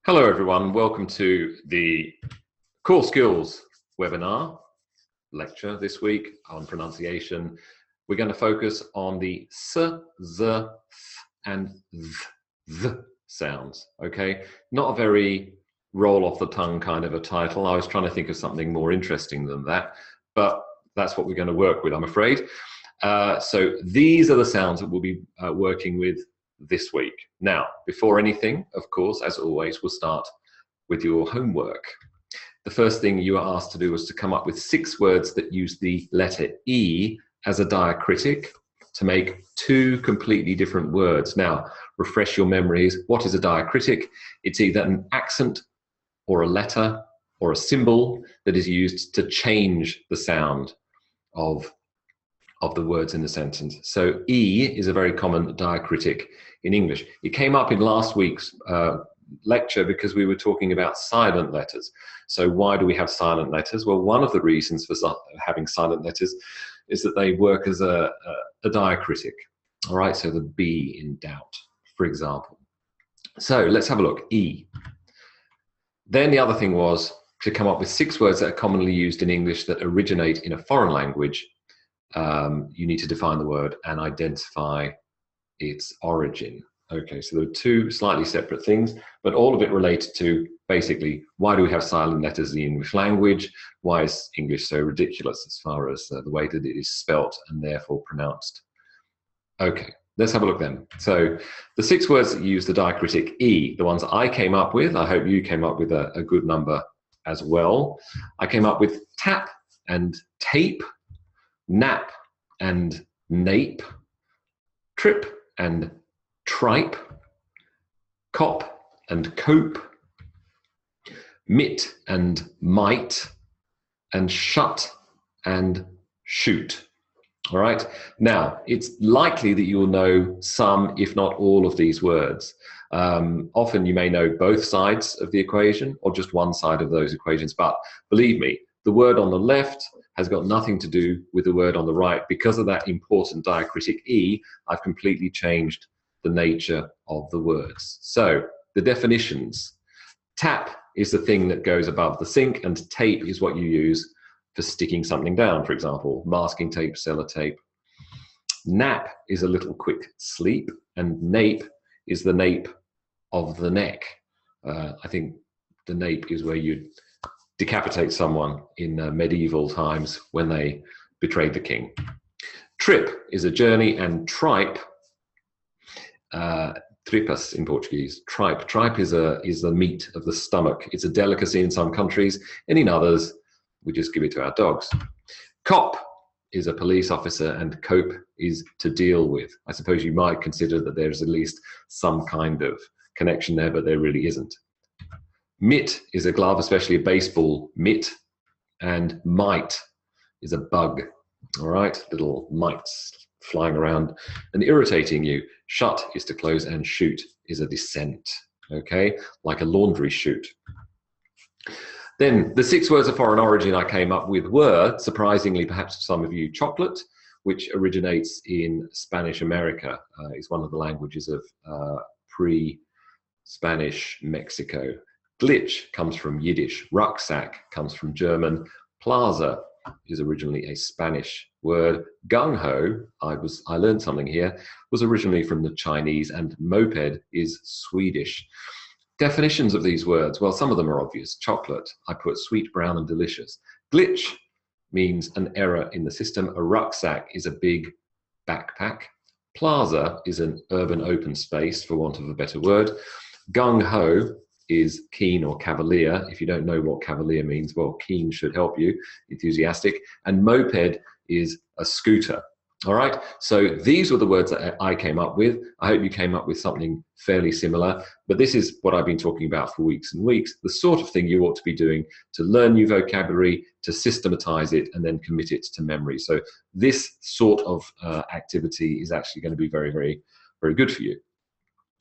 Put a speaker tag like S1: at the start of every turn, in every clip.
S1: Hello everyone, welcome to the Core Skills webinar lecture this week on pronunciation. We're going to focus on the s, z, th, and th sounds, okay? Not a very roll off the tongue kind of a title. I was trying to think of something more interesting than that, but that's what we're going to work with, I'm afraid. So these are the sounds that we'll be working with this week. Now, before anything, of course, as always, we'll start with your homework. The first thing you are asked to do is to come up with 6 words that use the letter E as a diacritic to make 2 completely different words. Now, refresh your memories. What is a diacritic? It's either an accent or a letter or a symbol that is used to change the sound of the words in the sentence. So E is a very common diacritic in English. It came up in last week's lecture because we were talking about silent letters. So why do we have silent letters? Well, one of the reasons for having silent letters is that they work as a diacritic. All right, so the be in doubt, for example. So let's have a look, E. Then the other thing was to come up with 6 words that are commonly used in English that originate in a foreign language. You need to define the word and identify its origin. Okay, so there are 2 slightly separate things, but all of it related to basically why do we have silent letters in the English language? Why is English so ridiculous as far as the way that it is spelt and therefore pronounced? Okay, let's have a look then. So the 6 words that use the diacritic E, the ones I came up with, I hope you came up with a good number as well. I came up with tap and tape, nap and nape, trip and tripe, cop and cope, mit and might, and shut and shoot. All right. Now, it's likely that you'll know some, if not all, of these words. Often you may know both sides of the equation or just one side of those equations, but believe me, the word on the left has got nothing to do with the word on the right. Because of that important diacritic E, I've completely changed the nature of the words. So the definitions: tap is the thing that goes above the sink, and tape is what you use for sticking something down, for example, masking tape, sellotape. Nap is a little quick sleep, and nape is the nape of the neck. I think the nape is where you decapitate someone in medieval times when they betrayed the king. Trip is a journey, and tripe, tripas in Portuguese, tripe. Tripe is the meat of the stomach. It's a delicacy in some countries, and in others, we just give it to our dogs. Cop is a police officer, and cope is to deal with. I suppose you might consider that there's at least some kind of connection there, but there really isn't. Mitt is a glove, especially a baseball mitt, and mite is a bug. All right, little mites flying around and irritating you. Shut is to close, and shoot is a descent, okay, like a laundry chute. Then the 6 words of foreign origin I came up with were, surprisingly perhaps to some of you, chocolate, which originates in Spanish America, is one of the languages of pre-Spanish Mexico. Glitch comes from Yiddish. Rucksack comes from German. Plaza is originally a Spanish word. Gung-ho, I learned something here, was originally from the Chinese, and moped is Swedish. Definitions of these words, well, some of them are obvious. Chocolate, I put sweet, brown, and delicious. Glitch means an error in the system. A rucksack is a big backpack. Plaza is an urban open space, for want of a better word. Gung-ho is keen or cavalier. If you don't know what cavalier means, well, keen should help you, enthusiastic. And moped is a scooter. All right, so these were the words that I came up with. I hope you came up with something fairly similar, but this is what I've been talking about for weeks and weeks, the sort of thing you ought to be doing to learn new vocabulary, to systematize it, and then commit it to memory. So this sort of activity is actually going to be very, very, very good for you.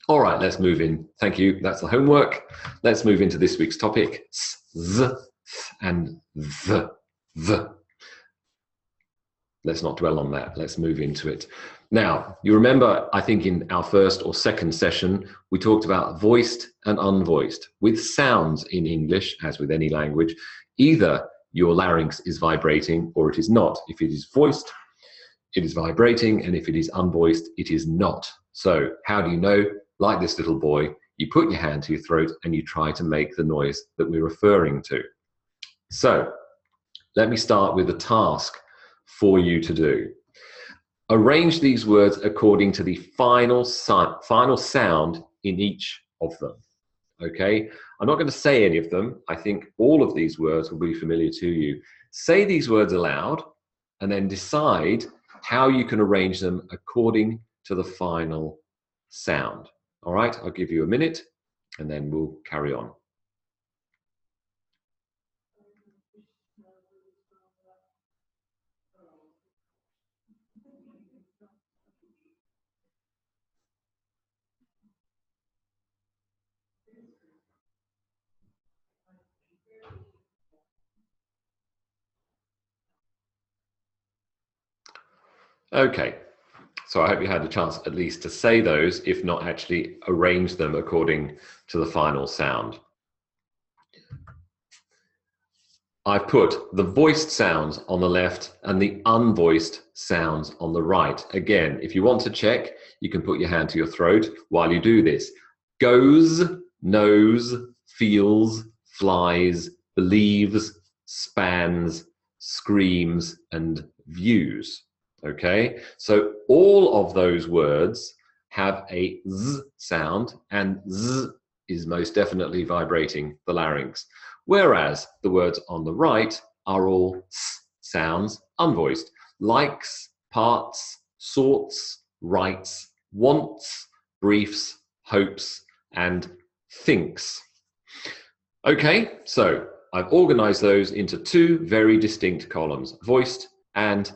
S1: All right, let's move in. Thank you. That's the homework. Let's move into this week's topic. S, th, and the. Let's not dwell on that. Let's move into it. Now, you remember, I think in our first or second session, we talked about voiced and unvoiced. With sounds in English, as with any language, either your larynx is vibrating or it is not. If it is voiced, it is vibrating, and if it is unvoiced, it is not. So how do you know? Like this little boy, you put your hand to your throat and you try to make the noise that we're referring to. So let me start with a task for you to do. Arrange these words according to the final sound in each of them. Okay? I'm not going to say any of them. I think all of these words will be familiar to you. Say these words aloud and then decide how you can arrange them according to the final sound. All right? I'll give you a minute and then we'll carry on. Okay, so I hope you had a chance at least to say those, if not actually arrange them according to the final sound. I've put the voiced sounds on the left and the unvoiced sounds on the right. Again, if you want to check, you can put your hand to your throat while you do this. Goes, knows, feels, flies, believes, spans, screams, and views. Okay, so all of those words have a z sound, and z is most definitely vibrating the larynx. Whereas the words on the right are all s sounds, unvoiced. Likes, parts, sorts, writes, wants, briefs, hopes, and thinks. Okay, so I've organized those into two very distinct columns, voiced and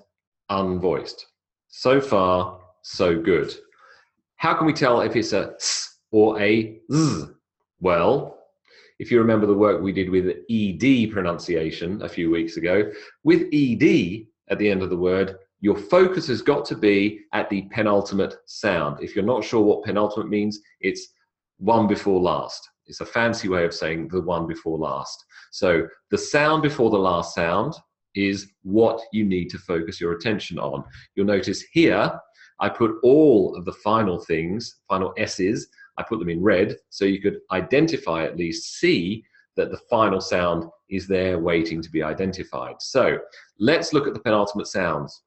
S1: unvoiced. So far, so good. How can we tell if it's a s or a z? Well, if you remember the work we did with ED pronunciation a few weeks ago, with ED at the end of the word, your focus has got to be at the penultimate sound. If you're not sure what penultimate means, it's one before last. It's a fancy way of saying the one before last. So the sound before the last sound is what you need to focus your attention on. You'll notice here, I put all of the final things, final S's, I put them in red, so you could identify, at least see, that the final sound is there waiting to be identified. So let's look at the penultimate sounds.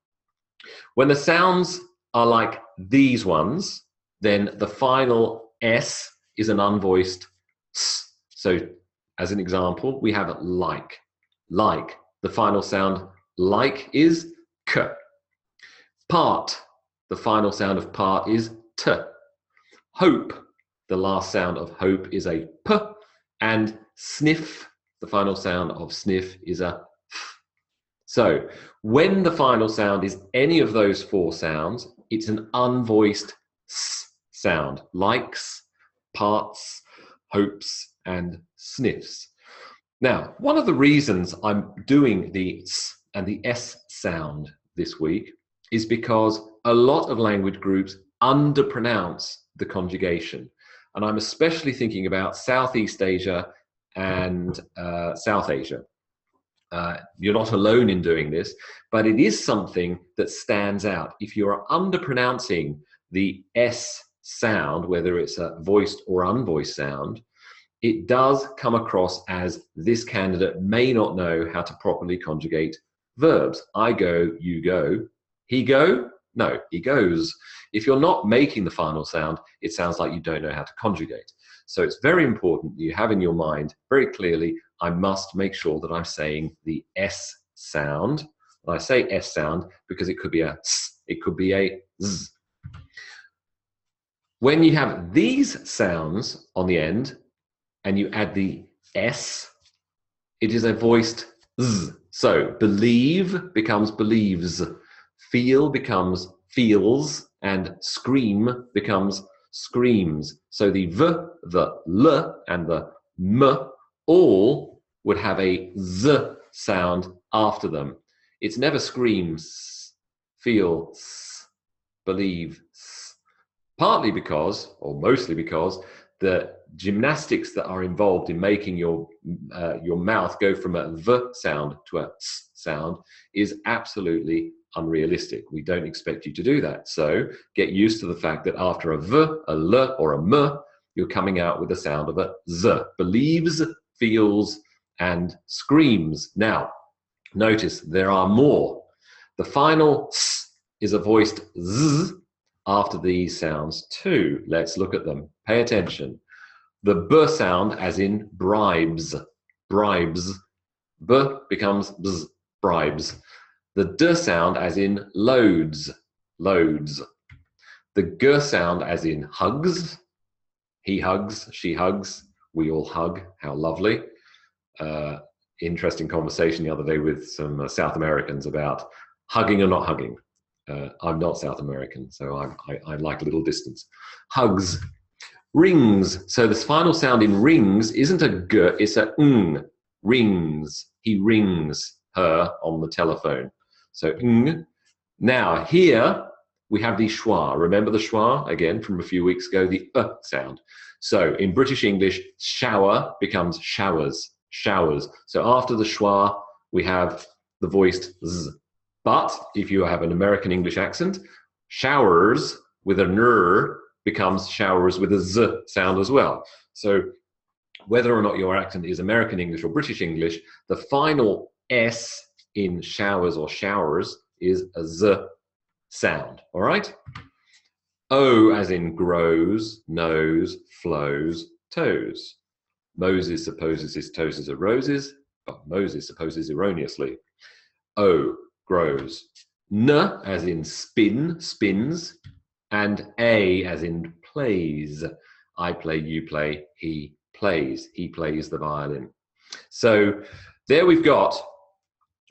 S1: When the sounds are like these ones, then the final S is an unvoiced S. So as an example, we have like. Like. The final sound like is k. Part. The final sound of part is t. Hope. The last sound of hope is a p. And sniff. The final sound of sniff is a f. So when the final sound is any of those four sounds, it's an unvoiced s sound. Likes, parts, hopes, and sniffs. Now, one of the reasons I'm doing the s and the s sound this week is because a lot of language groups underpronounce the conjugation. And I'm especially thinking about Southeast Asia and South Asia. You're not alone in doing this, but it is something that stands out. If you're underpronouncing the s sound, whether it's a voiced or unvoiced sound, it does come across as this candidate may not know how to properly conjugate verbs. I go, you go. He go? No, he goes. If you're not making the final sound, it sounds like you don't know how to conjugate. So it's very important that you have in your mind very clearly, I must make sure that I'm saying the S sound. And I say S sound because it could be a S, it could be a Z. When you have these sounds on the end, and you add the S, it is a voiced Z. So believe becomes believes, feel becomes feels, and scream becomes screams. So the V, the L, and the M all would have a Z sound after them. It's never screams, feels, believes. Partly because, or mostly because, the gymnastics that are involved in making your mouth go from a v sound to a s sound is absolutely unrealistic. We don't expect you to do that. So get used to the fact that after a v, a l, or a m, you're coming out with the sound of a z. Believes, feels, and screams. Now, notice there are more. The final s is a voiced z after these sounds too. Let's look at them. Pay attention. The b sound, as in bribes, bribes. B becomes bz, bribes. The d sound, as in loads, loads. The g sound, as in hugs. He hugs, she hugs, we all hug. How lovely. Interesting conversation the other day with some South Americans about hugging or not hugging. I'm not South American, so I like a little distance. Hugs. Rings. So the final sound in rings isn't a g, it's a ng. Rings. He rings her on the telephone. So ng. Now here we have the schwa. Remember the schwa again from a few weeks ago, the sound. So in British English, shower becomes showers, showers. So after the schwa, we have the voiced z. But if you have an American English accent, showers with an r becomes showers with a z sound as well. So whether or not your accent is American English or British English, the final s in showers or showers is a z sound, all right? O as in grows, knows, flows, toes. Moses supposes his toes are roses, but Moses supposes erroneously. O, grows. N as in spin, spins, and A as in plays. I play, you play, he plays. He plays the violin. So there we've got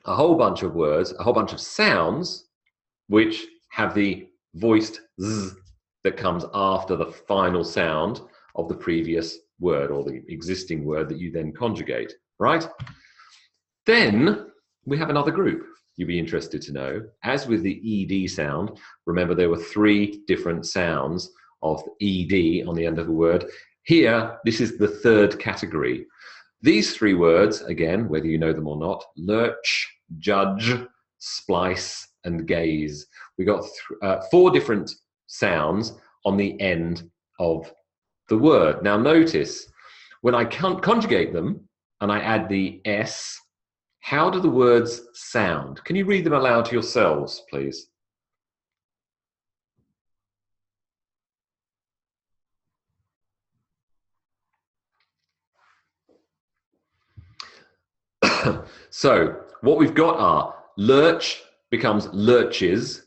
S1: a whole bunch of words, a whole bunch of sounds which have the voiced z that comes after the final sound of the previous word or the existing word that you then conjugate, right? Then we have another group you'd be interested to know. As with the ed sound, remember there were 3 different sounds of ed on the end of a word. Here, this is the 3rd category. These 3 words, again, whether you know them or not, lurch, judge, splice, and gaze. We got 4 different sounds on the end of the word. Now notice, when I conjugate them and I add the s, how do the words sound? Can you read them aloud to yourselves, please? So what we've got are lurch becomes lurches,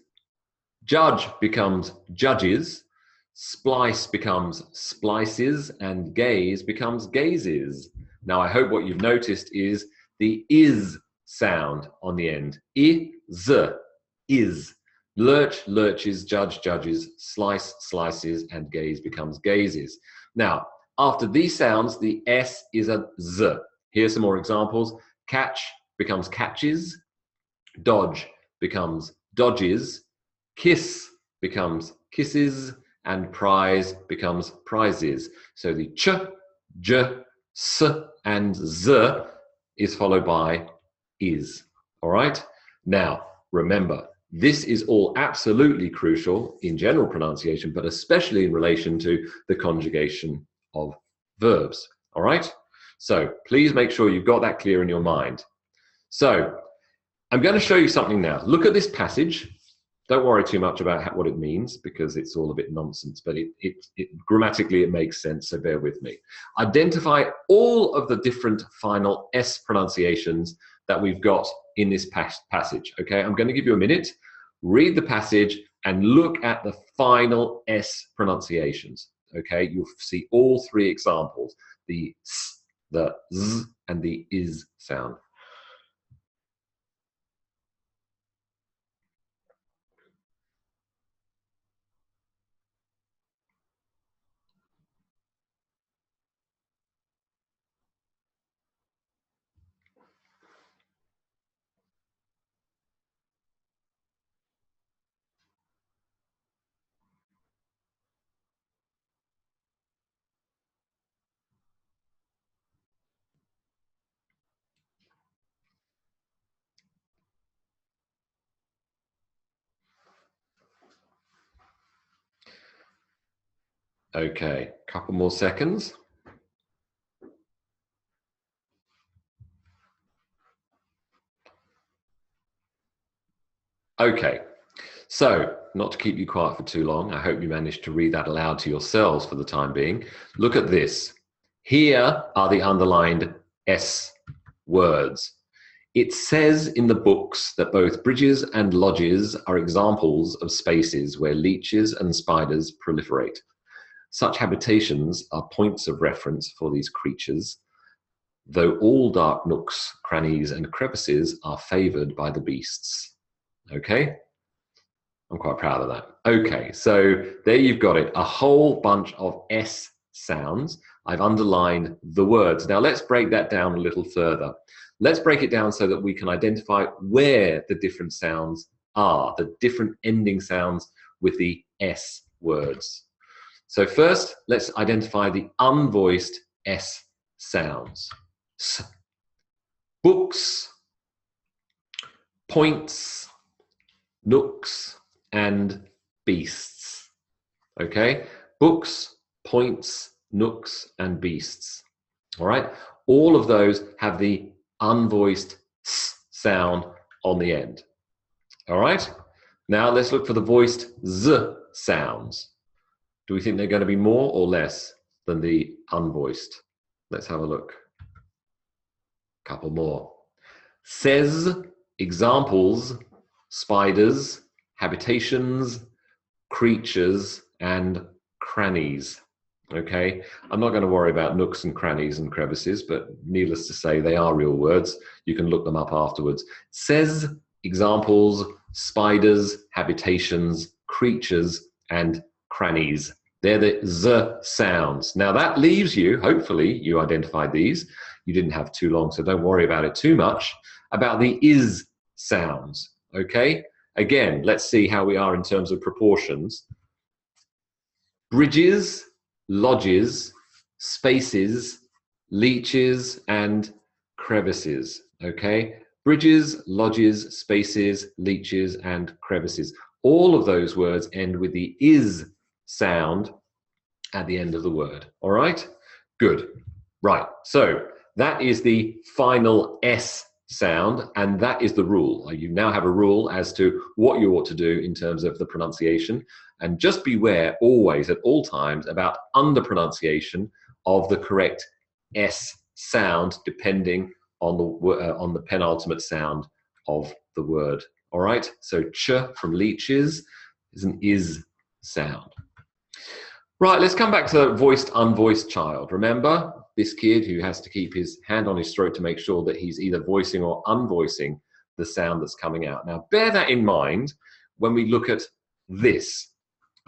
S1: judge becomes judges, splice becomes splices, and gaze becomes gazes. Now I hope what you've noticed is the is sound on the end. Is. Lurch, lurches, judge, judges, slice, slices, and gaze becomes gazes. Now, after these sounds, the S is a Z. Here's some more examples. Catch becomes catches, dodge becomes dodges, kiss becomes kisses, and prize becomes prizes. So the ch, j, s, and z is followed by is. All right? Now, remember, this is all absolutely crucial in general pronunciation, but especially in relation to the conjugation of verbs. All right? So please make sure you've got that clear in your mind. So I'm going to show you something now. Look at this passage. Don't worry too much about what it means because it's all a bit nonsense, but grammatically it makes sense, so bear with me. Identify all of the different final S pronunciations that we've got in this passage, okay? I'm going to give you a minute, read the passage, and look at the final S pronunciations, okay? You'll see all 3 examples, the S, the Z, and the IS sound. Okay, couple more seconds. Okay, so not to keep you quiet for too long, I hope you managed to read that aloud to yourselves for the time being. Look at this. Here are the underlined S words. It says in the books that both bridges and lodges are examples of spaces where leeches and spiders proliferate. Such habitations are points of reference for these creatures, though all dark nooks, crannies, and crevices are favoured by the beasts. Okay? I'm quite proud of that. Okay, so there you've got it, a whole bunch of S sounds. I've underlined the words. Now let's break that down a little further. Let's break it down so that we can identify where the different sounds are, the different ending sounds with the S words. So first, let's identify the unvoiced S sounds. S. Books, points, nooks, and beasts. Okay? Books, points, nooks, and beasts. All right? All of those have the unvoiced S sound on the end. All right? Now let's look for the voiced Z sounds. Do we think they're going to be more or less than the unvoiced? Let's have a look. Couple more. Says, examples, spiders, habitations, creatures, and crannies. Okay, I'm not going to worry about nooks and crannies and crevices, but needless to say, they are real words. You can look them up afterwards. Says, examples, spiders, habitations, creatures, and crannies. They're the Z sounds. Now that leaves you, hopefully you identified these. You didn't have too long, so don't worry about it too much, about the IS sounds. Okay, again, let's see how we are in terms of proportions. Bridges, lodges, spaces, leeches, and crevices. Okay, bridges, lodges, spaces, leeches, and crevices. All of those words end with the is sound at the end of the word. All right, good. Right, so that is the final S sound, and that is the rule. You now have a rule as to what you ought to do in terms of the pronunciation, and just beware always at all times about underpronunciation of the correct S sound depending on the penultimate sound of the word. All right, so ch from leeches is an is sound. Right, let's come back to voiced, unvoiced child. Remember this kid who has to keep his hand on his throat to make sure that he's either voicing or unvoicing the sound that's coming out. Now, bear that in mind when we look at this,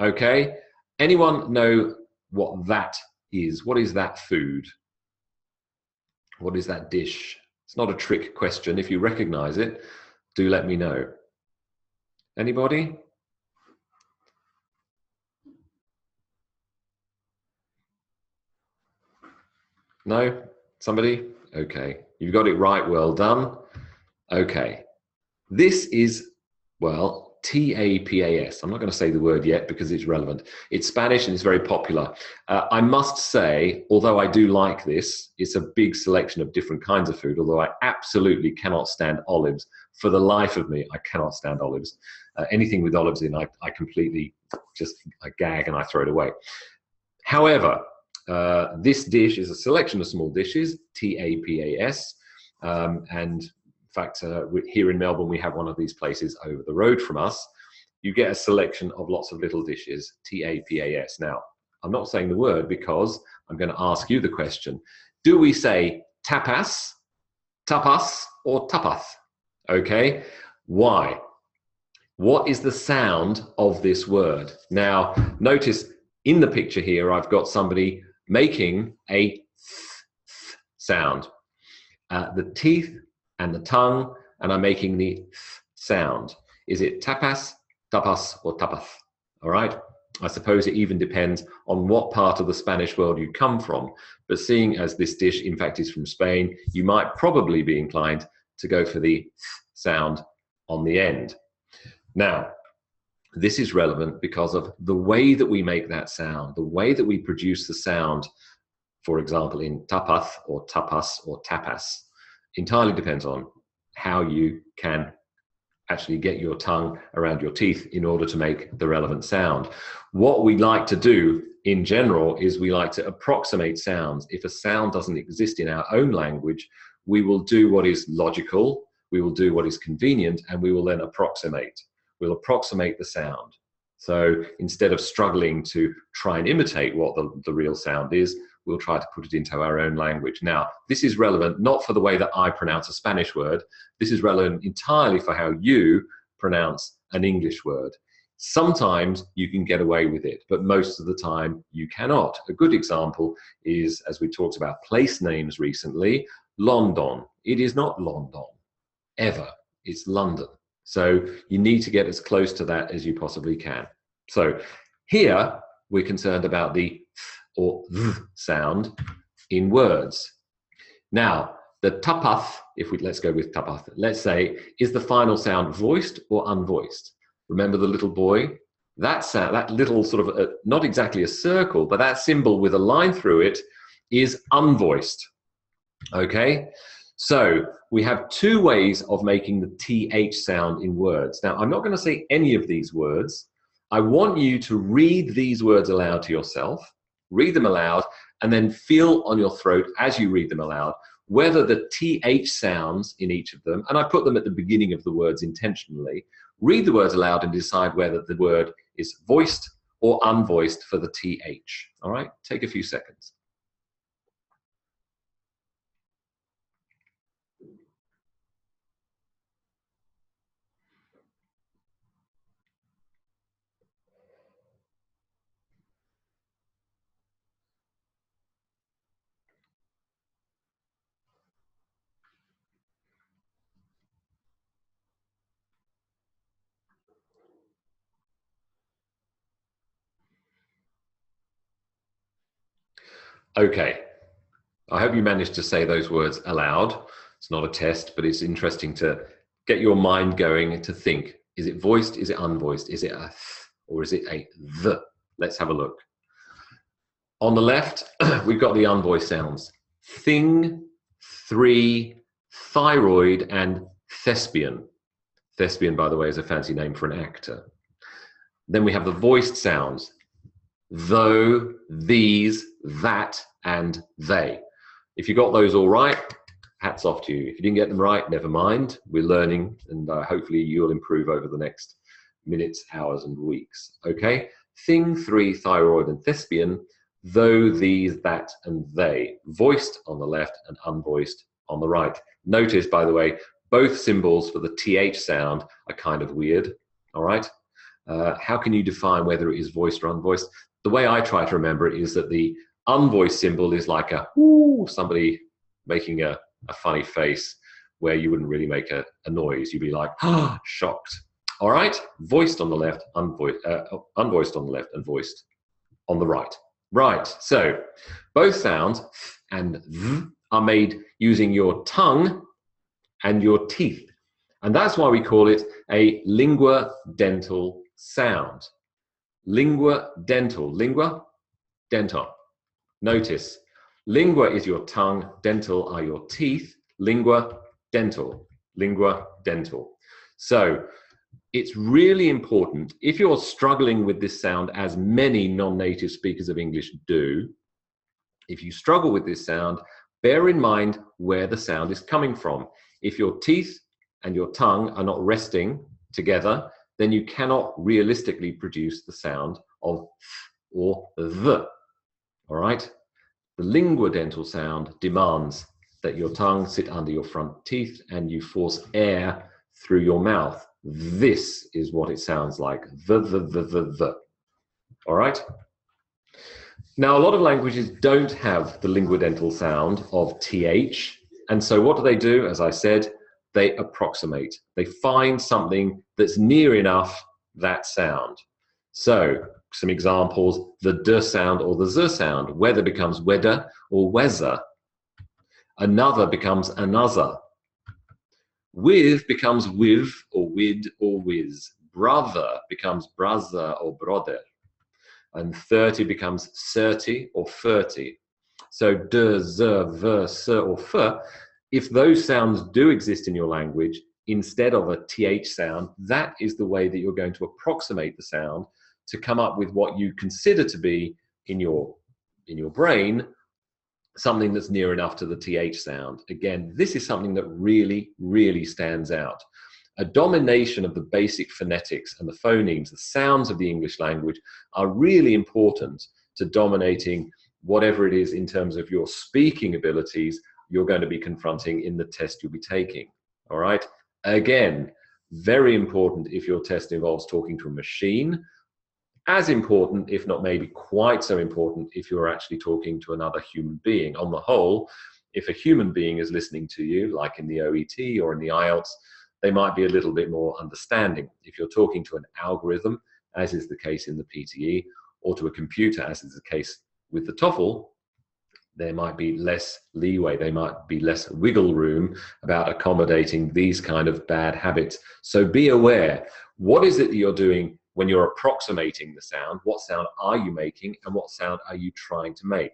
S1: okay? Anyone know what that is? What is that food? What is that dish? It's not a trick question. If you recognize it, do let me know. Anybody? No? Somebody? Okay. You've got it right. Well done. Okay. This is, well, TAPAS. I'm not going to say the word yet because it's relevant. It's Spanish and it's very popular. I must say, although I do like this, it's a big selection of different kinds of food, although I absolutely cannot stand olives. For the life of me, I cannot stand olives. Anything with olives in, I completely just I gag and I throw it away. However, this dish is a selection of small dishes, TAPAS, and in fact, here in Melbourne, we have one of these places over the road from us. You get a selection of lots of little dishes, TAPAS. Now, I'm not saying the word because I'm going to ask you the question. Do we say tapas, tapas, or tapath? Okay, why? What is the sound of this word? Now, notice in the picture here, I've got somebody making a th sound. The teeth and the tongue, and I'm making the th sound. Is it tapas, tapas, or tapath? All right. I suppose it even depends on what part of the Spanish world you come from. But seeing as this dish, in fact, is from Spain, you might probably be inclined to go for the th sound on the end. Now, This is relevant because of the way that we make that sound, the way that we produce the sound, for example, in tapath or tapas or tapas, entirely depends on how you can actually get your tongue around your teeth in order to make the relevant sound. What we like to do in general is we like to approximate sounds. If a sound doesn't exist in our own language, we will do what is logical, we will do what is convenient, and we will then approximate. We'll approximate the sound. So instead of struggling to try and imitate what the real sound is, we'll try to put it into our own language. Now, this is relevant not for the way that I pronounce a Spanish word. This is relevant entirely for how you pronounce an English word. Sometimes you can get away with it, but most of the time you cannot. A good example is, as we talked about place names recently, London. It is not London, ever. It's London. So you need to get as close to that as you possibly can. So here we're concerned about the th or th sound in words. Now, the tapath, let's go with tapath, let's say, is the final sound voiced or unvoiced? Remember the little boy? That sound, that little sort of, not exactly a circle, but that symbol with a line through it is unvoiced, okay? So we have two ways of making the TH sound in words. Now, I'm not going to say any of these words. I want you to read these words aloud to yourself, read them aloud, and then feel on your throat as you read them aloud whether the TH sounds in each of them, and I put them at the beginning of the words intentionally, read the words aloud and decide whether the word is voiced or unvoiced for the TH. All right, take a few seconds. Okay, I hope you managed to say those words aloud. It's not a test, but it's interesting to get your mind going to think. Is it voiced? Is it unvoiced? Is it a th or is it a th? Let's have a look. On the left, we've got the unvoiced sounds. Thing, three, thyroid, and thespian. Thespian, by the way, is a fancy name for an actor. Then we have the voiced sounds. Though, these, that, and they. If you got those all right, hats off to you. If you didn't get them right, never mind. We're learning, and hopefully you'll improve over the next minutes, hours, and weeks. Okay? Thing, three, thyroid, and thespian. Though, these, that, and they. Voiced on the left and unvoiced on the right. Notice, by the way, both symbols for the TH sound are kind of weird. All right? How can you define whether it is voiced or unvoiced? The way I try to remember it is that the unvoiced symbol is like a whoo, somebody making a funny face where you wouldn't really make a noise. You'd be like, ah, shocked. All right, voiced on the left, unvoiced on the left, and voiced on the right. Right, so both sounds and v are made using your tongue and your teeth. And that's why we call it a linguadental sound. Linguadental. Lingua, dental. Notice, lingua is your tongue, dental are your teeth. Lingua, dental. Lingua, dental. So it's really important, if you're struggling with this sound, as many non-native speakers of English do, if you struggle with this sound, bear in mind where the sound is coming from. If your teeth and your tongue are not resting together, then you cannot realistically produce the sound of th or the. All right? The linguadental sound demands that your tongue sit under your front teeth and you force air through your mouth. This is what it sounds like. The. All right? Now, a lot of languages don't have the linguadental sound of TH. And so what do? As I said, they approximate. They find something that's near enough that sound. So some examples, the D sound or the Z sound. Weather becomes wedder or weather. Another becomes another. With becomes with or wid or whiz. brother becomes brother or brother. And 30 becomes 30 or 30. So de, ze, ve, se, or f, if those sounds do exist in your language, instead of a th sound, that is the way that you're going to approximate the sound to come up with what you consider to be in your brain something that's near enough to the th sound. Again, this is something that really, really stands out. A domination of the basic phonetics and the phonemes, the sounds of the English language, are really important to dominating whatever it is in terms of your speaking abilities you're going to be confronting in the test you'll be taking. All right? Again, very important if your test involves talking to a machine. As important, if not maybe quite so important, if you're actually talking to another human being. On the whole, if a human being is listening to you, like in the OET or in the IELTS, they might be a little bit more understanding. If you're talking to an algorithm, as is the case in the PTE, or to a computer, as is the case with the TOEFL, there might be less leeway, there might be less wiggle room about accommodating these kind of bad habits. So be aware, what is it that you're doing when you're approximating the sound? What sound are you making and what sound are you trying to make?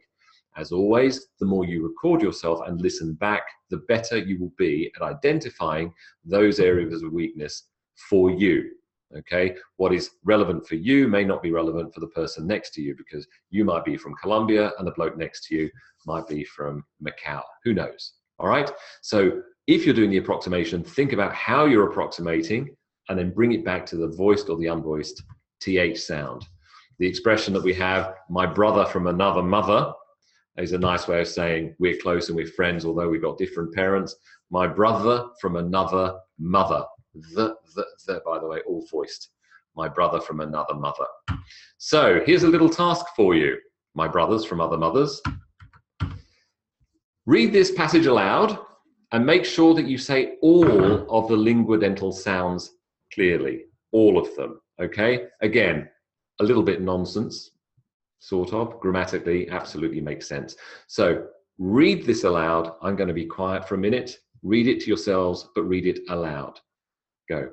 S1: As always, the more you record yourself and listen back, the better you will be at identifying those areas of weakness for you. Okay, what is relevant for you may not be relevant for the person next to you, because you might be from Colombia and the bloke next to you might be from Macau. Who knows? All right, so if you're doing the approximation, think about how you're approximating and then bring it back to the voiced or the unvoiced th sound. The expression that we have, my brother from another mother, is a nice way of saying we're close and we're friends, although we've got different parents. My brother from another mother. The, by the way, all voiced. My brother from another mother. So here's a little task for you. My brothers from other mothers. Read this passage aloud and make sure that you say all of the linguadental sounds clearly. All of them, okay? Again, a little bit nonsense, sort of. Grammatically, absolutely makes sense. So read this aloud. I'm going to be quiet for a minute. Read it to yourselves, but read it aloud. Go.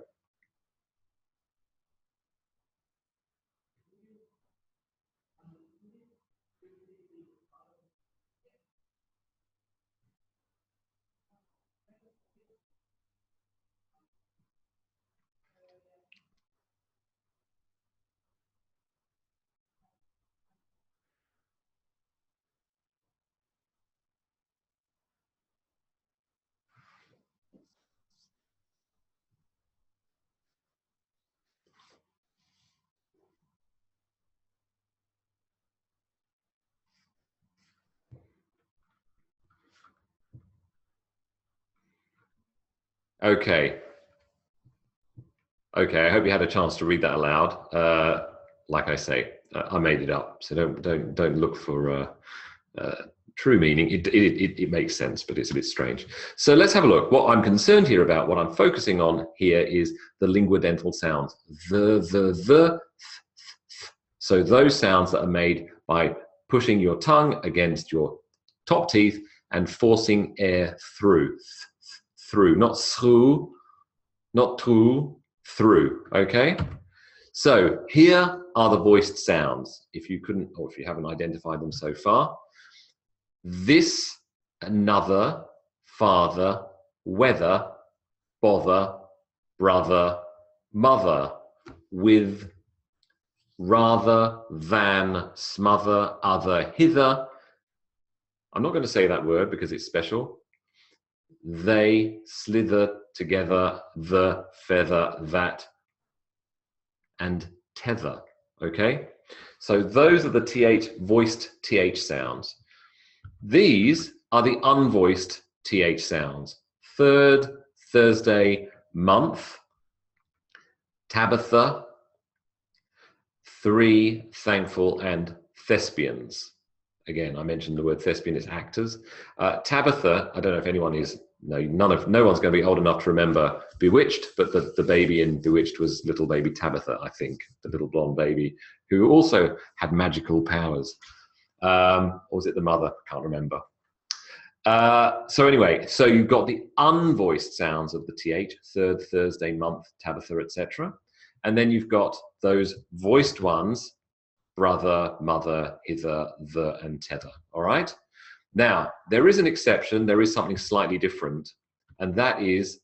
S1: Okay. Okay, I hope you had a chance to read that aloud. Like I say, I made it up, so don't look for true meaning. It makes sense, but it's a bit strange. So let's have a look. What I'm concerned here about, what I'm focusing on here, is the linguadental sounds. The. So those sounds that are made by pushing your tongue against your top teeth and forcing air through. Through, not through, not through, through, okay? So here are the voiced sounds, if you couldn't, or if you haven't identified them so far. This, another, father, whether, bother, brother, mother, with, rather, than, smother, other, hither. I'm not going to say that word because it's special. They, slither, together, the, feather, that, and tether, okay? So those are the th, voiced th sounds. These are the unvoiced th sounds. Third, Thursday, month, Tabitha, three, thankful, and thespians. Again, I mentioned the word thespian is actors. Tabitha, I don't know if anyone is, no one's going to be old enough to remember Bewitched, but the baby in Bewitched was little baby Tabitha, I think, the little blonde baby who also had magical powers. Or was it the mother? I can't remember. So anyway, so you've got the unvoiced sounds of the th, third, Thursday, month, Tabitha, etc. And then you've got those voiced ones, brother, mother, hither, the, and tether. All right? Now, there is an exception. There is something slightly different, and that is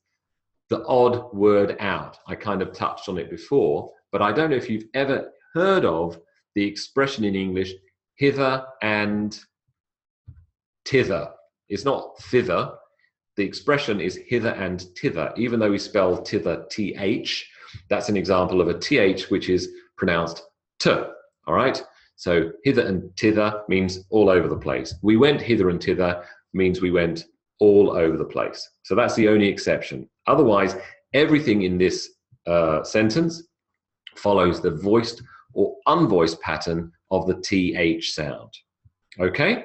S1: the odd word out. I kind of touched on it before, but I don't know if you've ever heard of the expression in English, hither and tither. It's not thither. The expression is hither and tither, even though we spell tither th. That's an example of a th which is pronounced t. All right? So hither and tither means all over the place. We went hither and tither means we went all over the place. So that's the only exception. Otherwise, everything in this sentence follows the voiced or unvoiced pattern of the th sound. Okay?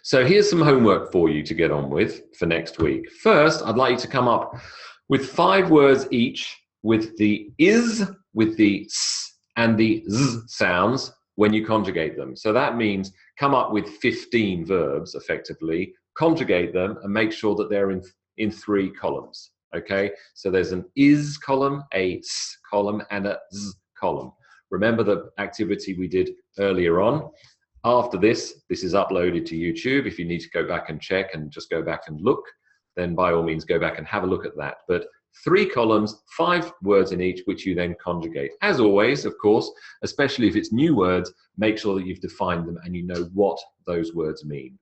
S1: So here's some homework for you to get on with for next week. First, I'd like you to come up with 5 words each with the is, with the s, and the z sounds when you conjugate them. So that means come up with 15 verbs, effectively, conjugate them, and make sure that they're in 3 columns. Okay? So there's an is column, a s column, and a z column. Remember the activity we did earlier on? After this is uploaded to YouTube. If you need to go back and check and just go back and look, then by all means go back and have a look at that. But 3 columns, 5 words in each, which you then conjugate. As always, of course, especially if it's new words, make sure that you've defined them and you know what those words mean.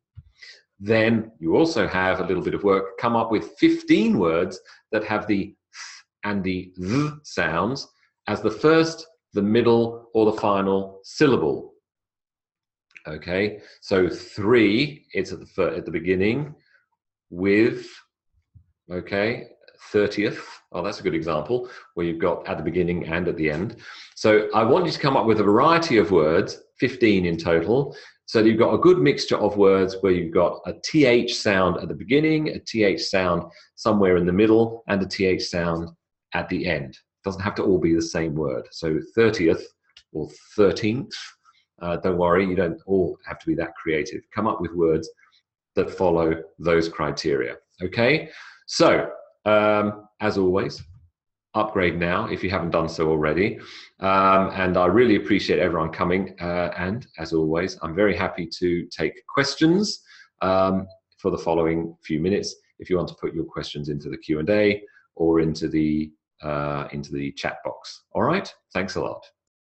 S1: Then you also have a little bit of work. Come up with 15 words that have the th and the th sounds as the first, the middle, or the final syllable. Okay, so 3, it's at the beginning, with, okay, 30th. Oh, that's a good example where you've got at the beginning and at the end. So I want you to come up with a variety of words, 15 in total. So you've got a good mixture of words where you've got a th sound at the beginning, a th sound somewhere in the middle, and a th sound at the end. It doesn't have to all be the same word. So 30th or 13th, don't worry, you don't all have to be that creative. Come up with words that follow those criteria. Okay? So, as always, upgrade now if you haven't done so already. And I really appreciate everyone coming. And as always, I'm very happy to take questions for the following few minutes. If you want to put your questions into the Q&A or into the chat box. All right, thanks a lot.